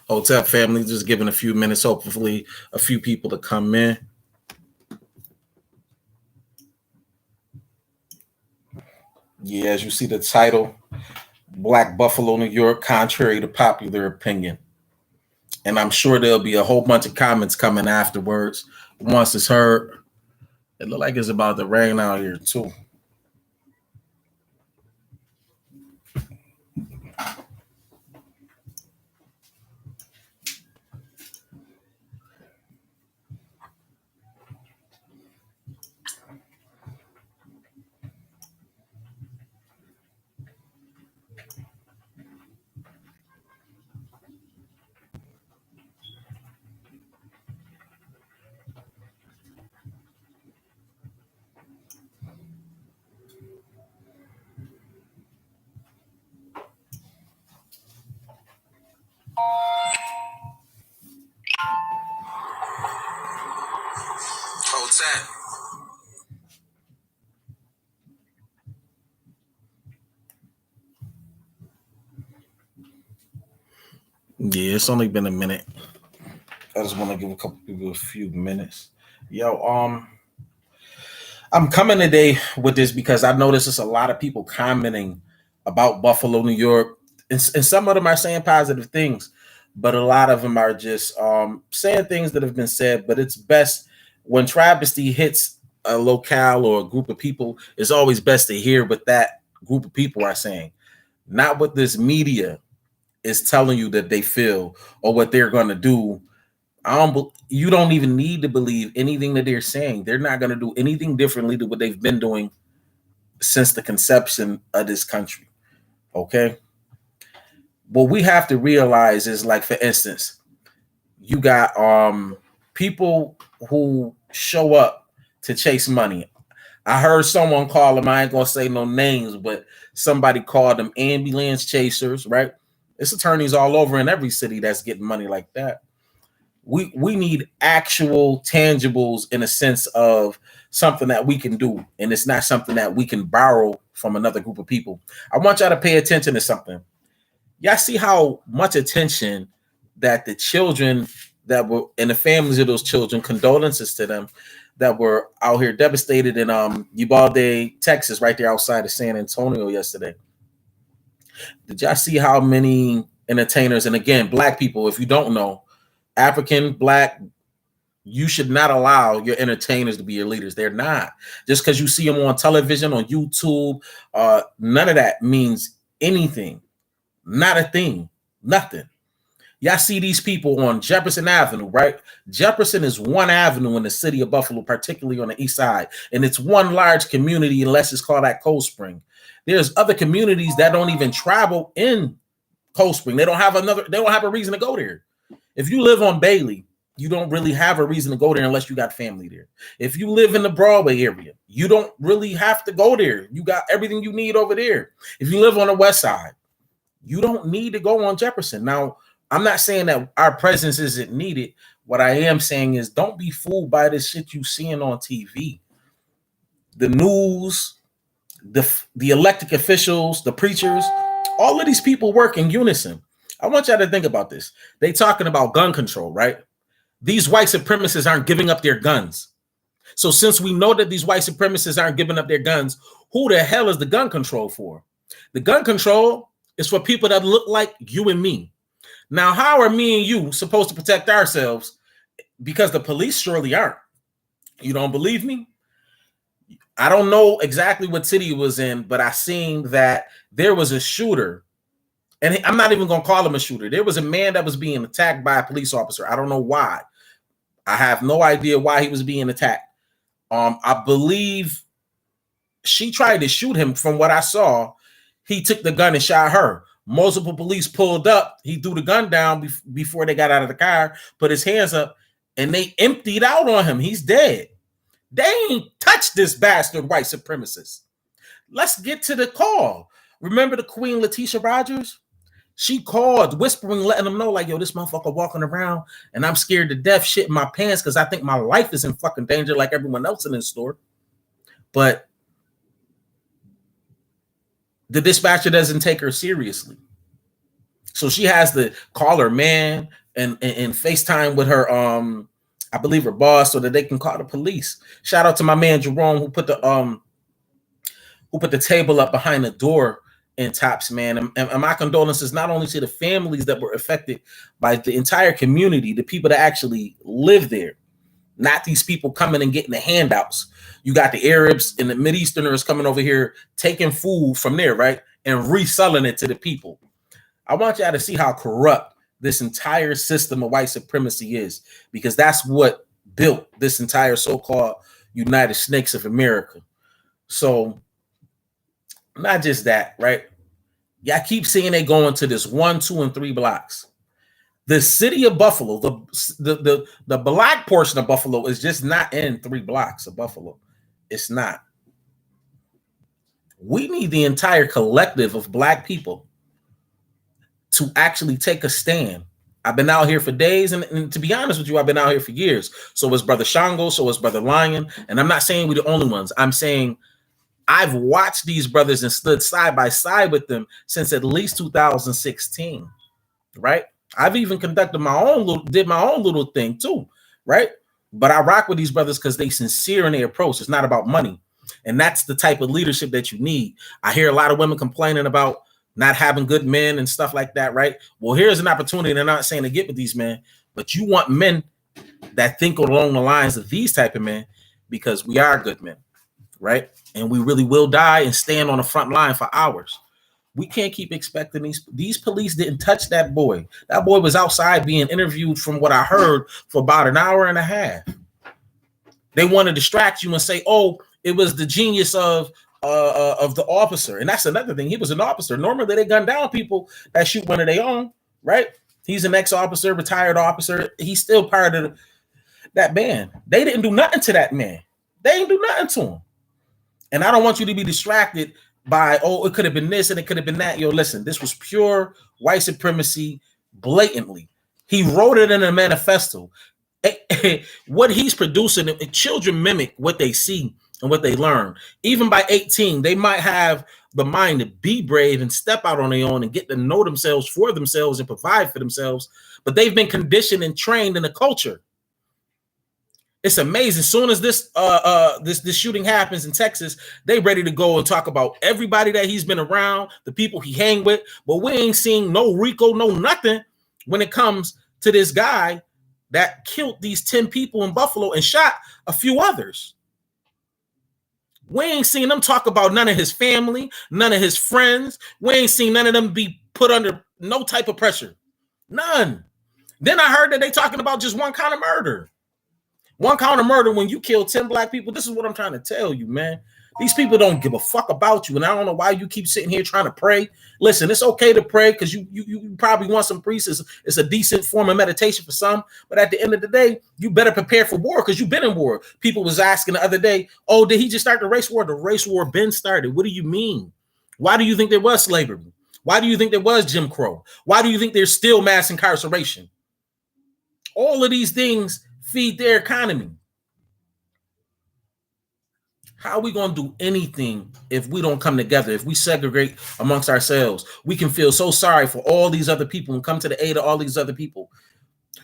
Hotel family, just giving a few minutes, hopefully a few people to come in. Yeah, as you see the title, Black Buffalo, New York, contrary to popular opinion. And I'm sure there'll be a whole bunch of comments coming afterwards once it's heard. It look like it's about to rain out here too. Hotel. Yeah, it's only been a minute. I just want to give a couple people a few minutes. Yo, I'm coming today with this because I noticed there's a lot of people commenting about Buffalo, New York, and some of them are saying positive things, but a lot of them are just saying things that have been said. But it's best when travesty hits a locale or a group of people, it's always best to hear what that group of people are saying, not what this media is telling you that they feel or what they're going to do. You don't even need to believe anything that they're saying. They're not going to do anything differently to what they've been doing since the conception of this country. Okay. What we have to realize is, like, for instance, you got people who show up to chase money. I heard someone call them, I ain't gonna say no names, but somebody called them ambulance chasers, right? It's attorneys all over in every city that's getting money like that. We need actual tangibles in a sense of something that we can do, and it's not something that we can borrow from another group of people. I want y'all to pay attention to something. Y'all see how much attention that the children that were and the families of those children, condolences to them, that were out here devastated in Uvalde, Texas, right there outside of San Antonio yesterday. Did y'all see how many entertainers, and again, black people, if you don't know, African, black, you should not allow your entertainers to be your leaders. They're not. Just because you see them on television, on YouTube, none of that means anything. Not a thing. Nothing. Y'all see these people on Jefferson Avenue, right? Jefferson is one avenue in the city of Buffalo, particularly on the east side. And it's one large community, unless it's called that Cold Spring. There's other communities that don't even travel in Cold Spring. They don't have a reason to go there. If you live on Bailey, you don't really have a reason to go there unless you got family there. If you live in the Broadway area, you don't really have to go there. You got everything you need over there. If you live on the west side, you don't need to go on Jefferson. Now, I'm not saying that our presence isn't needed. What I am saying is, don't be fooled by this shit you seeing on TV. The news, the elected officials, the preachers, all of these people work in unison. I want y'all to think about this. They talking about gun control, right? These white supremacists aren't giving up their guns. So since we know that these white supremacists aren't giving up their guns, who the hell is the gun control for? The gun control is for people that look like you and me. Now, how are me and you supposed to protect ourselves? Because the police surely aren't. You don't believe me? I don't know exactly what city it was in, but I seen that there was a shooter. And I'm not even going to call him a shooter. There was a man that was being attacked by a police officer. I don't know why. I have no idea why he was being attacked. I believe she tried to shoot him. From what I saw, he took the gun and shot her. Multiple police pulled up. He threw the gun down before they got out of the car, put his hands up, and they emptied out on him. He's dead. They ain't touched this bastard white supremacist. Let's get to the call. Remember the Queen Latisha Rogers? She called, whispering, letting them know, like, yo, this motherfucker walking around and I'm scared to death, shit in my pants because I think my life is in fucking danger like everyone else in this store. But the dispatcher doesn't take her seriously. So she has to call her man and FaceTime with her I believe her boss so that they can call the police. Shout out to my man Jerome who put the table up behind the door in Tops, man. And my condolences not only to the families that were affected, by the entire community, the people that actually live there, not these people coming and getting the handouts. You got the Arabs and the Mideasterners coming over here, taking food from there, right? And reselling it to the people. I want y'all to see how corrupt this entire system of white supremacy is, because that's what built this entire so-called United Snakes of America. So not just that, right? Y'all keep seeing they going to this 1, 2, and 3 blocks. The city of Buffalo, the black portion of Buffalo is just not in 3 blocks of Buffalo. It's not. We need the entire collective of black people to actually take a stand. I've been out here for days, and to be honest with you, I've been out here for years. So is Brother Shango, so is Brother Lion, and I'm not saying we're the only ones. I'm saying I've watched these brothers and stood side by side with them since at least 2016, right? I've even conducted did my own little thing too, right? But I rock with these brothers because they sincere in their approach. It's not about money. And that's the type of leadership that you need. I hear a lot of women complaining about not having good men and stuff like that, right? Well, here's an opportunity. They're not saying to get with these men, but you want men that think along the lines of these type of men, because we are good men, right? And we really will die and stand on the front line for hours. We can't keep expecting these police didn't touch that boy. That boy was outside being interviewed, from what I heard, for about an hour and a half. They want to distract you and say, oh, it was the genius of the officer. And that's another thing. He was an officer. Normally they gun down people that shoot one of their own, right? He's an ex-officer, retired officer. He's still part of that band. They didn't do nothing to that man. They didn't do nothing to him. And I don't want you to be distracted by, oh, it could have been this and it could have been that. Yo, listen, this was pure white supremacy blatantly. He wrote it in a manifesto. What he's producing, children mimic what they see and what they learn. Even by 18, they might have the mind to be brave and step out on their own and get to know themselves for themselves and provide for themselves. But they've been conditioned and trained in the culture. It's amazing. As soon as this shooting happens in Texas, they ready to go and talk about everybody that he's been around, the people he hang with. But we ain't seen no Rico, no nothing when it comes to this guy that killed these 10 people in Buffalo and shot a few others. We ain't seen them talk about none of his family, none of his friends. We ain't seen none of them be put under no type of pressure. None. Then I heard that they talking about just one kind of murder. One count of murder when you kill 10 black people. This is what I'm trying to tell you, man. These people don't give a fuck about you. And I don't know why you keep sitting here trying to pray. Listen, it's okay to pray because you probably want some priests. It's a decent form of meditation for some. But at the end of the day, you better prepare for war because you've been in war. People was asking the other day, oh, did he just start the race war? The race war been started. What do you mean? Why do you think there was slavery? Why do you think there was Jim Crow? Why do you think there's still mass incarceration? All of these things feed their economy. How are we going to do anything if we don't come together, if we segregate amongst ourselves? We can feel so sorry for all these other people and come to the aid of all these other people.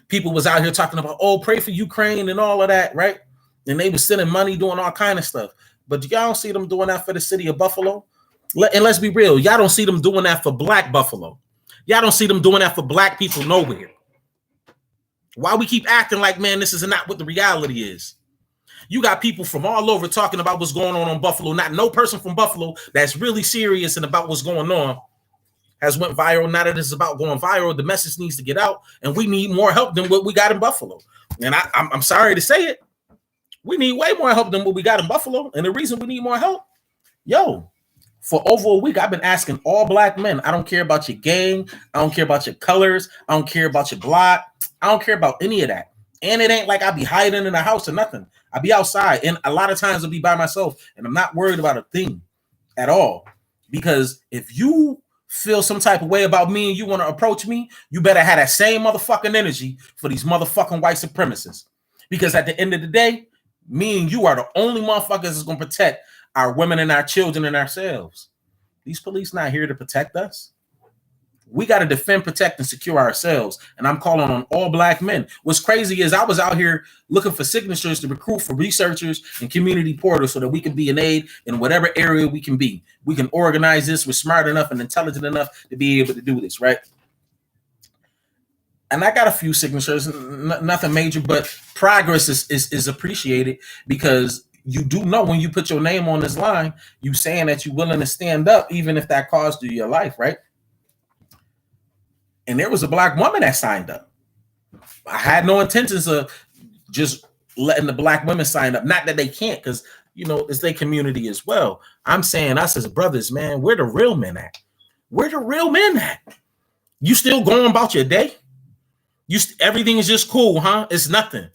People was out here talking about, oh, pray for Ukraine and all of that, right? And they was sending money, doing all kind of stuff. But y'all don't see them doing that for the city of Buffalo? And let's be real, y'all don't see them doing that for black Buffalo. Y'all don't see them doing that for black people nowhere. Why we keep acting like, man, this is not what the reality is? You got people from all over talking about what's going on Buffalo. Not no person from Buffalo that's really serious and about what's going on has went viral. Now that it's about going viral, the message needs to get out, and we need more help than what we got in Buffalo. And I'm sorry to say it, we need way more help than what we got in Buffalo. And the reason we need more help, for over a week, I've been asking all black men. I don't care about your gang. I don't care about your colors. I don't care about your block. I don't care about any of that. And it ain't like I be hiding in the house or nothing. I be outside. And a lot of times I'll be by myself. And I'm not worried about a thing at all. Because if you feel some type of way about me and you want to approach me, you better have that same motherfucking energy for these motherfucking white supremacists. Because at the end of the day, me and you are the only motherfuckers that's going to protect our women and our children and ourselves. These police not here to protect us. We got to defend, protect, and secure ourselves. And I'm calling on all black men. What's crazy is I was out here looking for signatures to recruit for researchers and community porters so that we can be an aid in whatever area we can be. We can organize this. We're smart enough and intelligent enough to be able to do this, right? And I got a few signatures, nothing major, but progress is appreciated, because you do know when you put your name on this line, you saying that you're willing to stand up, even if that costs you your life, right? And there was a black woman that signed up. I had no intentions of just letting the black women sign up. Not that they can't, because, you know, it's their community as well. I'm saying us as brothers, man, where the real men at? Where the real men at? You still going about your day? Everything is just cool, huh? It's nothing.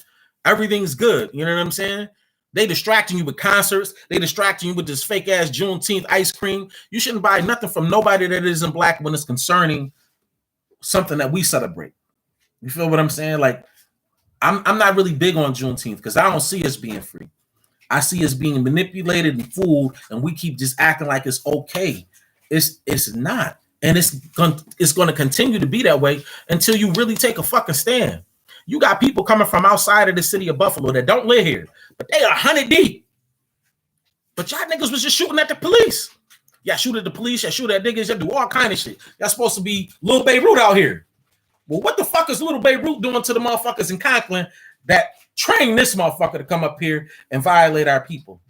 Everything's good. You know what I'm saying? They distracting you with concerts. They distracting you with this fake ass Juneteenth ice cream. You shouldn't buy nothing from nobody that isn't black when it's concerning something that we celebrate. You feel what I'm saying? Like, I'm not really big on Juneteenth, because I don't see us being free. I see us being manipulated and fooled, and we keep just acting like it's okay. It's not. And it's going to continue to be that way until you really take a fucking stand. You got people coming from outside of the city of Buffalo that don't live here, but they are 100 deep. But y'all niggas was just shooting at the police. Y'all shoot at the police, y'all shoot at niggas, y'all do all kind of shit. Y'all supposed to be Lil Beirut out here. Well, what the fuck is Lil Beirut doing to the motherfuckers in Conklin that trained this motherfucker to come up here and violate our people?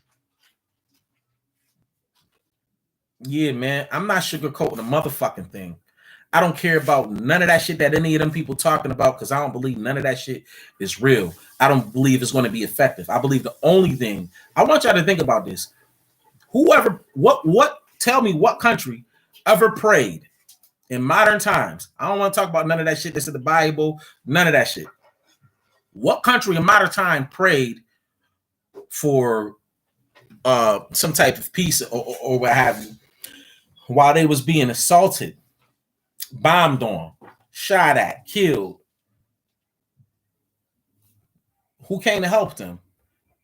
Yeah, man, I'm not sugarcoating the motherfucking thing. I don't care about none of that shit that any of them people talking about, because I don't believe none of that shit is real. I don't believe it's going to be effective. I believe the only thing, I want y'all to think about this. Tell me what country ever prayed in modern times? I don't want to talk about none of that shit that's in the Bible, none of that shit. What country in modern time prayed for some type of peace or what have you, while they was being assaulted, bombed on, shot at, killed? Who came to help them?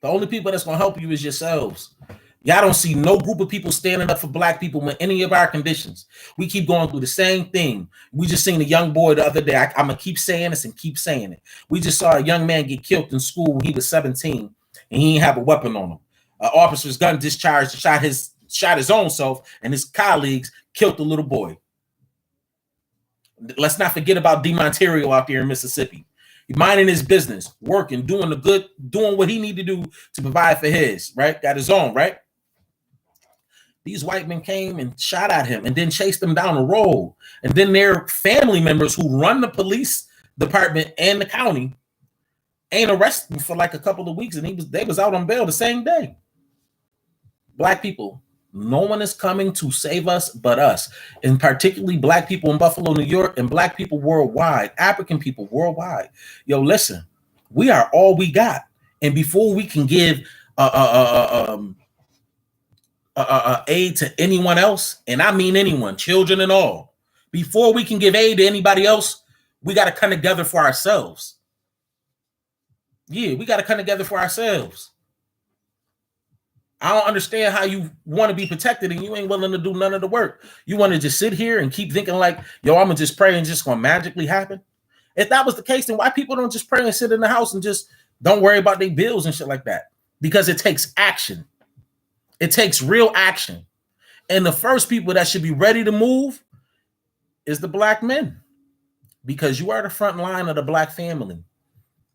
The only people that's going to help you is yourselves. Y'all don't see no group of people standing up for black people in any of our conditions. We keep going through the same thing. We just seen a young boy the other day. I'm going to keep saying this and keep saying it. We just saw a young man get killed in school when he was 17, and he didn't have a weapon on him. An officer's gun discharged, shot his own self, and his colleagues killed the little boy. Let's not forget about DeMonterio out there in Mississippi. He's minding his business, working, doing what he need to do to provide for his, right? Got his own, right? These white men came and shot at him and then chased him down the road. And then their family members who run the police department and the county ain't arrested him for like a couple of weeks, and they was out on bail the same day. Black people, no one is coming to save us but us, and particularly black people in Buffalo, New York, and black people worldwide, African people worldwide. Yo, listen, we are all we got, and before we can give aid to anyone else, and I mean anyone, children and all, before we can give aid to anybody else, we got to come together for ourselves. Yeah, we got to come together for ourselves. I don't understand how you want to be protected and you ain't willing to do none of the work. You want to just sit here and keep thinking like, yo, I'm going to just pray and just going to magically happen. If that was the case, then why people don't just pray and sit in the house and just don't worry about their bills and shit like that? Because it takes action. It takes real action. And the first people that should be ready to move is the black men, because you are the front line of the black family.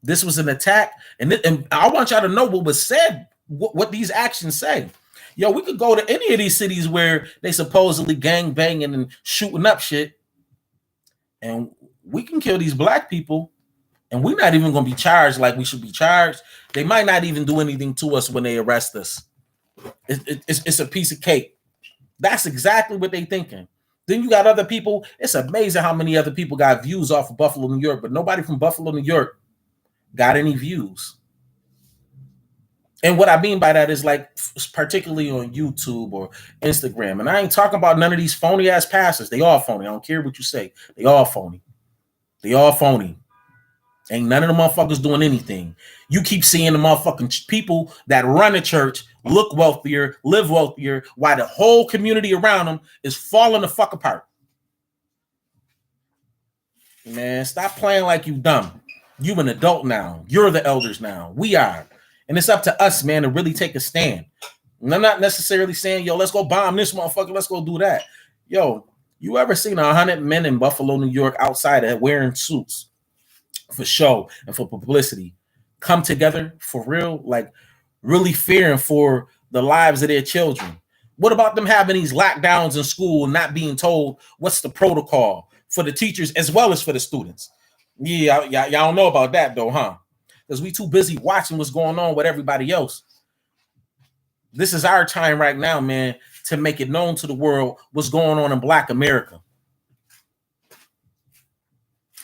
This was an attack. And I want y'all to know what was said, what these actions say. Yo, we could go to any of these cities where they supposedly gang banging and shooting up shit, and we can kill these black people, and we're not even going to be charged like we should be charged. They might not even do anything to us when they arrest us. It's a piece of cake. That's exactly what they thinking. Then you got other people. It's amazing how many other people got views off of Buffalo, New York, but nobody from Buffalo, New York got any views. And what I mean by that is, like, particularly on YouTube or Instagram. And I ain't talking about none of these phony ass pastors. They all phony. I don't care what you say. They all phony. They all phony. Ain't none of the motherfuckers doing anything. You keep seeing the motherfucking people that run a church look wealthier, live wealthier, while the whole community around them is falling the fuck apart. Man, stop playing like you dumb. You an adult now. You're the elders now. We are. And it's up to us, man, to really take a stand. And I'm not necessarily saying, yo, let's go bomb this motherfucker. Let's go do that. Yo, you ever seen 100 men in Buffalo, New York outside of wearing suits for show and for publicity come together for real? Like really fearing for the lives of their children. What about them having these lockdowns in school and not being told what's the protocol for the teachers as well as for the students? Yeah, y'all don't know about that though, huh? Because we too busy watching what's going on with everybody else. This is our time right now, man, to make it known to the world what's going on in Black America.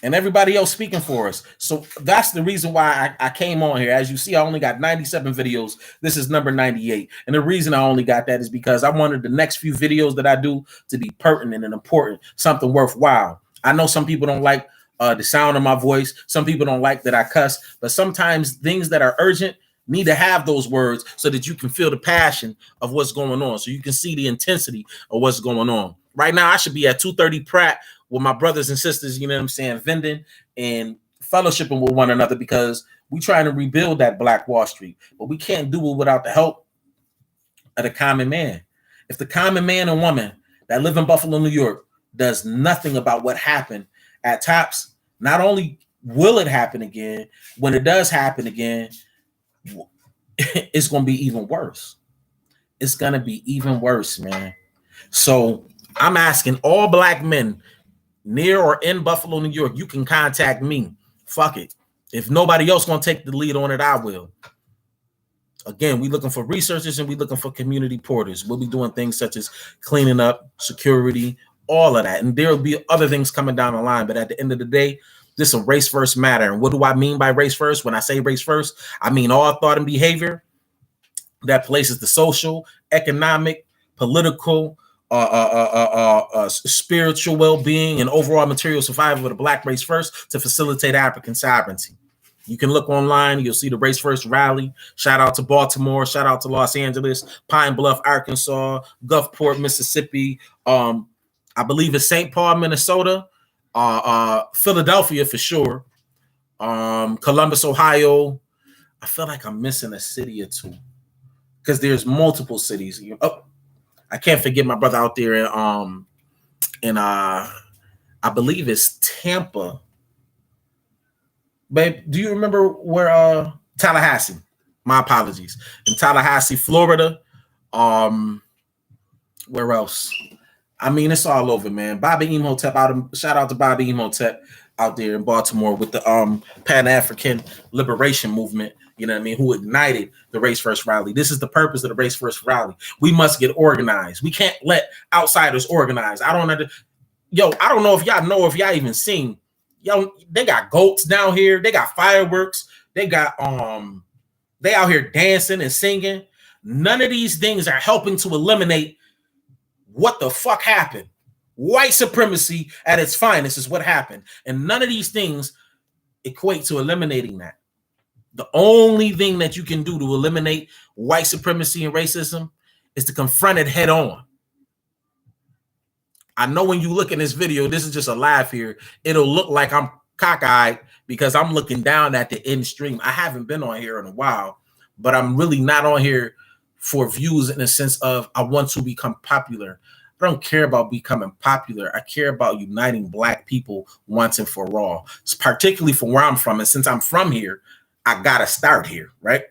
And everybody else speaking for us. So that's the reason why I came on here. As you see, I only got 97 videos. This is number 98. And the reason I only got that is because I wanted the next few videos that I do to be pertinent and important, something worthwhile. I know some people don't like the sound of my voice. Some people don't like that I cuss. But sometimes things that are urgent need to have those words so that you can feel the passion of what's going on. So you can see the intensity of what's going on. Right now, I should be at 230 Pratt with my brothers and sisters, you know what I'm saying, vending and fellowshipping with one another because we're trying to rebuild that Black Wall Street. But we can't do it without the help of the common man. If the common man and woman that live in Buffalo, New York does nothing about what happened at Tops, not only will it happen again, when it does happen again, it's going to be even worse. It's going to be even worse, man. So I'm asking all Black men near or in Buffalo, New York, you can contact me. Fuck it. If nobody else going to take the lead on it, I will. Again, we looking for researchers and we looking for community porters. We'll be doing things such as cleaning up, security, all of that. And there will be other things coming down the line. But at the end of the day, this is a race first matter. And what do I mean by race first? When I say race first, I mean all thought and behavior that places the social, economic, political, spiritual well-being, and overall material survival of the Black race first to facilitate African sovereignty. You can look online. You'll see the Race First rally. Shout out to Baltimore. Shout out to Los Angeles, Pine Bluff, Arkansas, Gulfport, Mississippi. I believe it's St. Paul, Minnesota, Philadelphia for sure, Columbus, Ohio. I feel like I'm missing a city or two because there's multiple cities. Oh, I can't forget my brother out there in I believe it's Tampa. Babe, do you remember where Tallahassee? My apologies. In Tallahassee, Florida. Where else? I mean, it's all over, man. Bobby Imhotep shout out to Bobby Imhotep out there in Baltimore with the Pan-African Liberation Movement, you know what I mean, who ignited the Race First rally. This is the purpose of the Race First rally. We must get organized. We can't let outsiders organize. I don't know if y'all even seen. Yo, they got goats down here. They got fireworks. They got they out here dancing and singing. None of these things are helping to eliminate what the fuck happened. White supremacy at its finest is what happened. And none of these things equate to eliminating that. The only thing that you can do to eliminate white supremacy and racism is to confront it head on. I know when you look in this video, this is just a laugh here. It'll look like I'm cockeyed because I'm looking down at the end stream. I haven't been on here in a while, but I'm really not on here for views in the sense of I want to become popular. I don't care about becoming popular. I care about uniting Black people once and for all. It's particularly from where I'm from. And since I'm from here, I got to start here, right?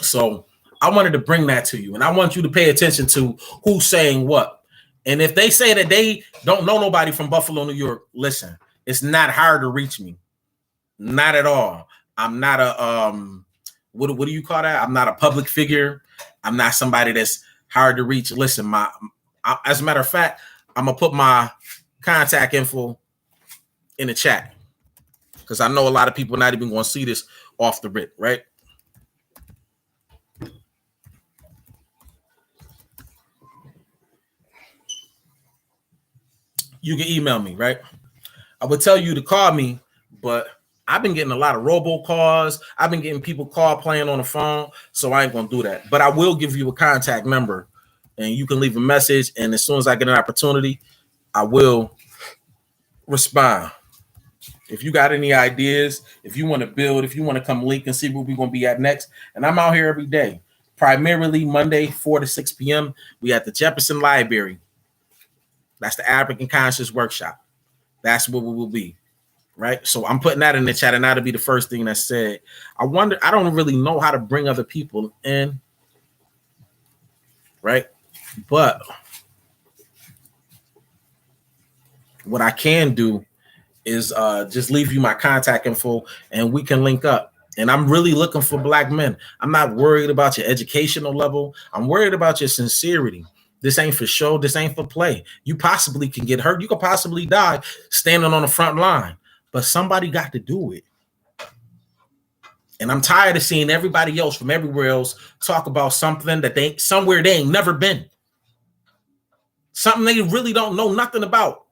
So I wanted to bring that to you. And I want you to pay attention to who's saying what. And if they say that they don't know nobody from Buffalo, New York, listen, it's not hard to reach me. Not at all. I'm not a, what do you call that? I'm not a public figure. I'm not somebody that's hard to reach. Listen, as a matter of fact, I'm going to put my contact info in the chat because I know a lot of people not even going to see this off the rip, right? You can email me, right? I would tell you to call me, but I've been getting a lot of robocalls. I've been getting people playing on the phone, so I ain't going to do that. But I will give you a contact number, and you can leave a message, and as soon as I get an opportunity, I will respond. If you got any ideas, if you want to build, if you want to come link and see where we're going to be at next. And I'm out here every day, primarily Monday, 4 to 6 p.m. We at the Jefferson Library. That's the African Conscious Workshop. That's where we will be. Right. So I'm putting that in the chat, and that'll be the first thing that's said. I don't really know how to bring other people in. Right. But what I can do is just leave you my contact info and we can link up. And I'm really looking for black men. I'm not worried about your educational level. I'm worried about your sincerity. This ain't for show. This ain't for play. You possibly can get hurt. You could possibly die standing on the front line, but somebody got to do it. And I'm tired of seeing everybody else from everywhere else talk about something that somewhere they ain't never been. Something they really don't know nothing about.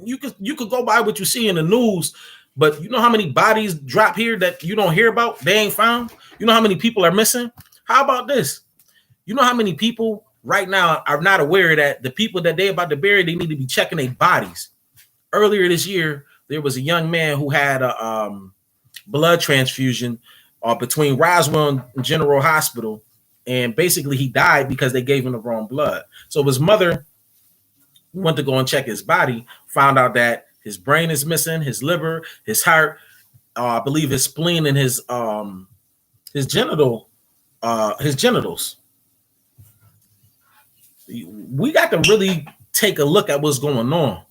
You could go by what you see in the news, but you know how many bodies drop here that you don't hear about? They ain't found. You know how many people are missing? How about this? You know how many people right now are not aware that the people that they about to bury, they need to be checking their bodies. Earlier this year, there was a young man who had a blood transfusion between Roswell and General Hospital, and basically he died because they gave him the wrong blood. So his mother went to go and check his body, found out that his brain is missing, his liver, his heart, I believe his spleen, and his genitals. We got to really take a look at what's going on.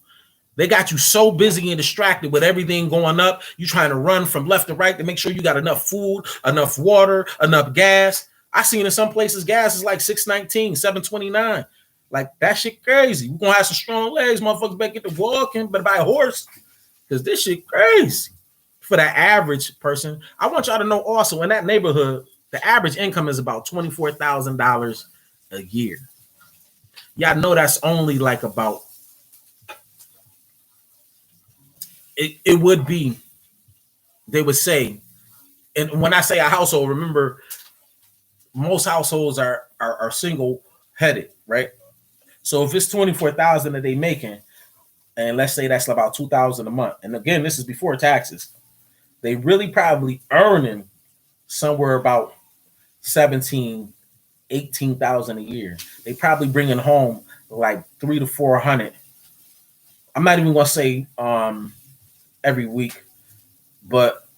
They got you so busy and distracted with everything going up. You trying to run from left to right to make sure you got enough food, enough water, enough gas. I seen in some places gas is like $6.19, $7.29. Like, that shit crazy. We're gonna have some strong legs, motherfuckers better get to walking, better buy a horse. Because this shit crazy. For that average person, I want y'all to know also in that neighborhood, the average income is about $24,000 a year. Y'all know that's only like about it would be, they would say, and when I say a household, remember, most households are single headed, right? So if it's 24,000 that they making, and let's say that's about 2,000 a month, and again, this is before taxes, they really probably earning somewhere about 17, 18,000 a year. They probably bringing home like 300 to 400. I'm not even gonna say every week, but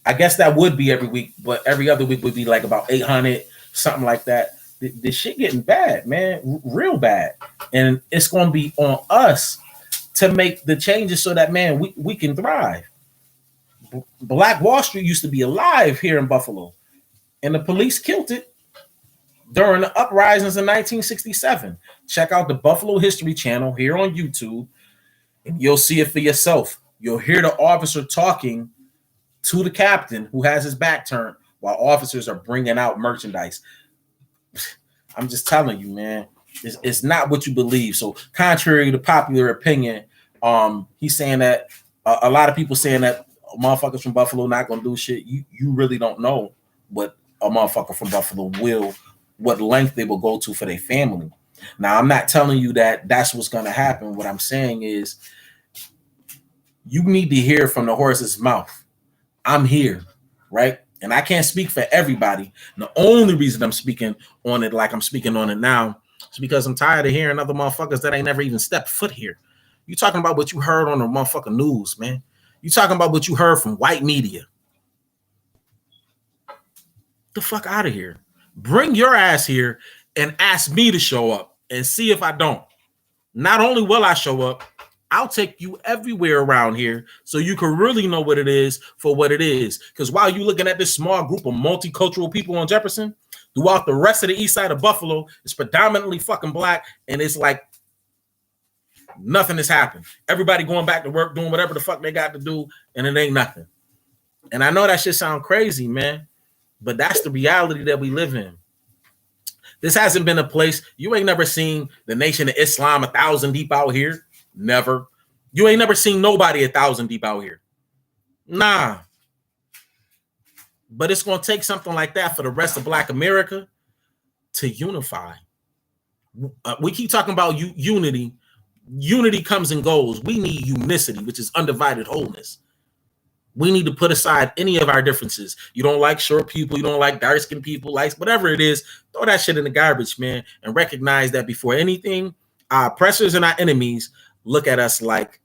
I guess that would be every week, but every other week would be like about 800, something like that. This shit getting bad, man, real bad. And it's going to be on us to make the changes so that, man, we can thrive. Black Wall Street used to be alive here in Buffalo, and the police killed it during the uprisings in 1967. Check out the Buffalo History Channel here on YouTube, and you'll see it for yourself. You'll hear the officer talking to the captain who has his back turned while officers are bringing out merchandise. I'm just telling you, man, it's not what you believe. So contrary to popular opinion, he's saying that a lot of people saying that motherfuckers from Buffalo not gonna do shit. You really don't know what a motherfucker from Buffalo what length they will go to for their family. Now, I'm not telling you that that's what's gonna happen. What I'm saying is you need to hear from the horse's mouth. I'm here, right? And I can't speak for everybody. And the only reason I'm speaking on it like I'm speaking on it now is because I'm tired of hearing other motherfuckers that ain't never even stepped foot here. You talking about what you heard on the motherfucking news, man. You talking about what you heard from white media. The fuck out of here. Bring your ass here and ask me to show up and see if I don't. Not only will I show up, I'll take you everywhere around here so you can really know what it is for what it is. Because while you're looking at this small group of multicultural people on Jefferson, throughout the rest of the east side of Buffalo, it's predominantly fucking black, and it's like nothing has happened. Everybody going back to work, doing whatever the fuck they got to do, and it ain't nothing. And I know that shit sound crazy, man, but that's the reality that we live in. This hasn't been a place. You ain't never seen the Nation of Islam 1,000 deep out here. Never. You ain't never seen nobody 1,000 deep out here. Nah. But it's going to take something like that for the rest of Black America to unify. We keep talking about unity, unity comes and goes. We need unicity, which is undivided wholeness. We need to put aside any of our differences. You don't like short people, you don't like dark-skinned people, like whatever it is, throw that shit in the garbage, man, and recognize that before anything, our oppressors and our enemies look at us like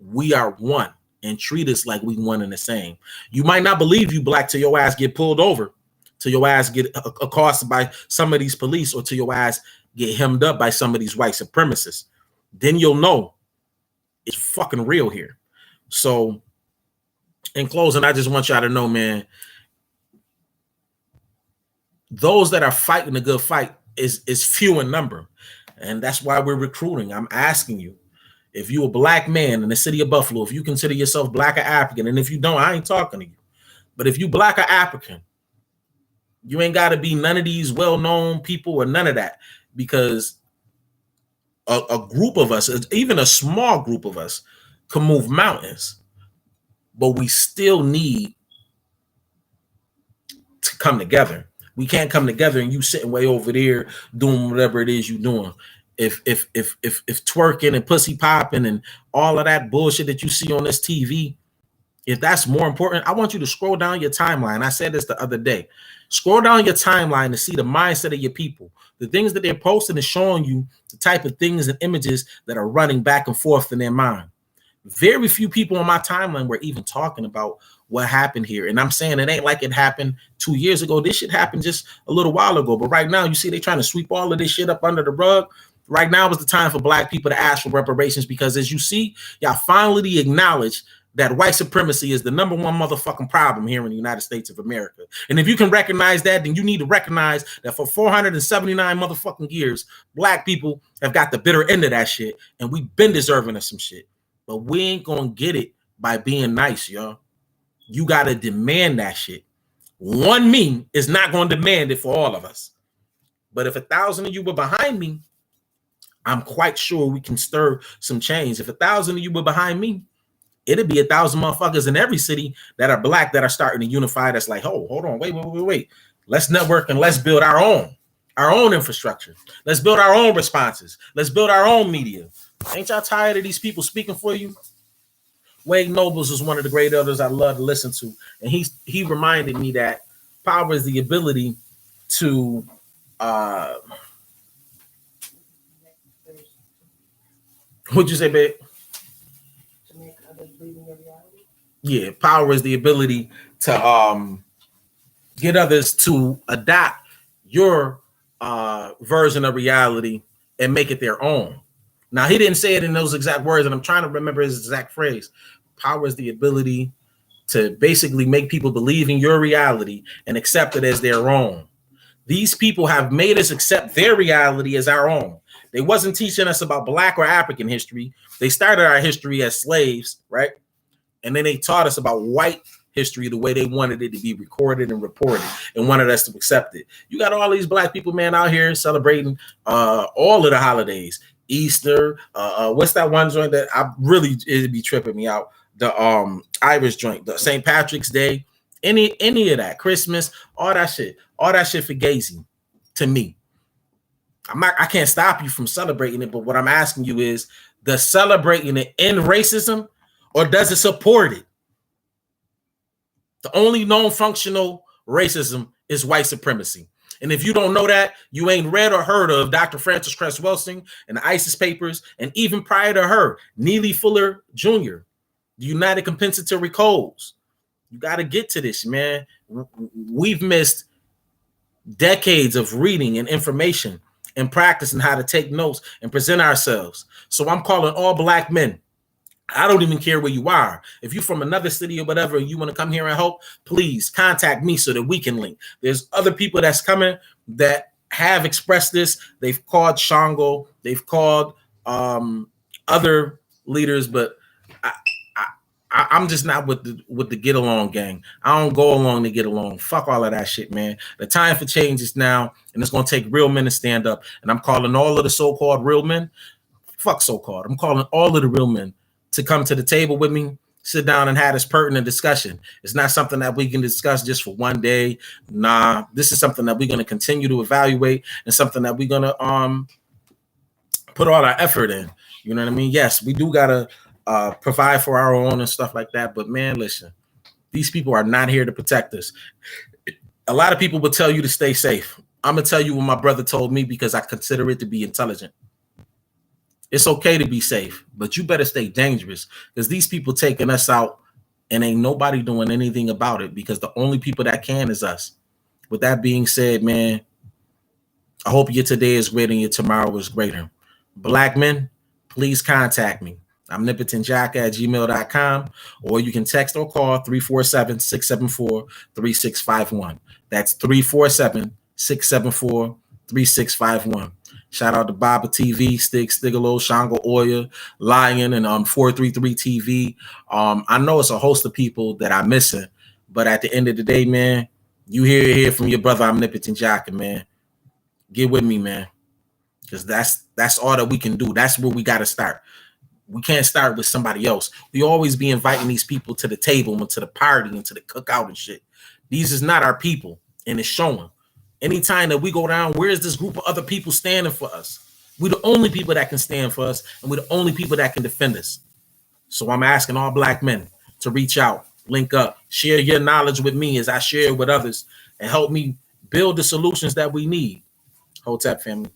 we are one and treat us like we one and the same. You might not believe you black till your ass get pulled over, till your ass get accosted by some of these police, or till your ass get hemmed up by some of these white supremacists. Then you'll know it's fucking real here. So in closing, I just want y'all to know, man, those that are fighting a good fight is few in number. And that's why we're recruiting. I'm asking you, if you a black man in the city of Buffalo, if you consider yourself black or African, and if you don't, I ain't talking to you. But if you black or African, you ain't got to be none of these well-known people or none of that, because a group of us, even a small group of us, can move mountains. But we still need to come together. We can't come together and you sitting way over there doing whatever it is you're doing. If twerking and pussy popping and all of that bullshit that you see on this TV, if that's more important, I want you to scroll down your timeline. I said this the other day. Scroll down your timeline to see the mindset of your people. The things that they're posting is showing you the type of things and images that are running back and forth in their mind. Very few people on my timeline were even talking about what happened here. And I'm saying it ain't like it happened 2 years ago. This shit happened just a little while ago. But right now, you see, they're trying to sweep all of this shit up under the rug. Right now is the time for black people to ask for reparations, because as you see, y'all finally acknowledge that white supremacy is the number one motherfucking problem here in the United States of America. And if you can recognize that, then you need to recognize that for 479 motherfucking years, black people have got the bitter end of that shit, and we've been deserving of some shit. But we ain't gonna get it by being nice, y'all. You gotta demand that shit. One me is not gonna demand it for all of us. But if 1,000 of you were behind me, I'm quite sure we can stir some change. If 1,000 of you were behind me, it'd be 1,000 motherfuckers in every city that are black that are starting to unify. That's like, oh, hold on, wait. Let's network and let's build our own infrastructure. Let's build our own responses. Let's build our own media. Ain't y'all tired of these people speaking for you? Wade Nobles is one of the great elders I love to listen to, and he reminded me that power is the ability to what'd you say, babe? To make others believe in your reality. Yeah, power is the ability to get others to adopt your version of reality and make it their own. Now, he didn't say it in those exact words, and I'm trying to remember his exact phrase. Power is the ability to basically make people believe in your reality and accept it as their own. These people have made us accept their reality as our own. They wasn't teaching us about black or African history. They started our history as slaves, right? And then they taught us about white history the way they wanted it to be recorded and reported and wanted us to accept it. You got all these black people, man, out here celebrating all of the holidays. Easter, what's that one joint that I really, it'd be tripping me out? The Irish joint, the St. Patrick's Day, any of that, Christmas, all that shit fugazi to me. I can't stop you from celebrating it, but what I'm asking you is, does celebrating it end racism or does it support it? The only known functional racism is white supremacy. And if you don't know that, you ain't read or heard of Dr. Frances Cress Welsing and the ISIS papers, and even prior to her, Neely Fuller Jr., the United Compensatory Codes. You got to get to this, man. We've missed decades of reading and information and practicing how to take notes and present ourselves. So I'm calling all black men. I don't even care where you are. If you're from another city or whatever, and you want to come here and help, please contact me so that we can link. There's other people that's coming that have expressed this. They've called Shango. They've called other leaders, but I'm just not with the get along gang. I don't go along to get along. Fuck all of that shit, man. The time for change is now, and it's gonna take real men to stand up. And I'm calling all of the so-called real men. Fuck so-called. I'm calling all of the real men to come to the table with me, sit down and have this pertinent discussion. It's not something that we can discuss just for one day. Nah, this is something that we're gonna continue to evaluate and something that we're gonna put all our effort in. You know what I mean? Yes, we do gotta provide for our own and stuff like that. But man, listen, these people are not here to protect us. A lot of people will tell you to stay safe. I'm gonna tell you what my brother told me because I consider it to be intelligent. It's okay to be safe, but you better stay dangerous because these people taking us out and ain't nobody doing anything about it because the only people that can is us. With that being said, man, I hope your today is greater and your tomorrow is greater. Black men, please contact me. omnipotentjack@gmail.com, or you can text or call 347-674-3651. That's 347-674-3651. Shout out to Baba TV, Stig Stigalo, Shango Oya, Lion, and 433 TV. I know it's a host of people that I'm missing, but at the end of the day, man, you hear from your brother Omnipotent Jack, man. Get with me, man, because that's all that we can do. That's where we got to start. We can't start with somebody else. We always be inviting these people to the table and to the party and to the cookout and shit. These is not our people, and it's showing. Anytime that we go down, where is this group of other people standing for us? We're the only people that can stand for us, and we're the only people that can defend us. So I'm asking all black men to reach out, link up, share your knowledge with me as I share it with others, and help me build the solutions that we need. Hotep family.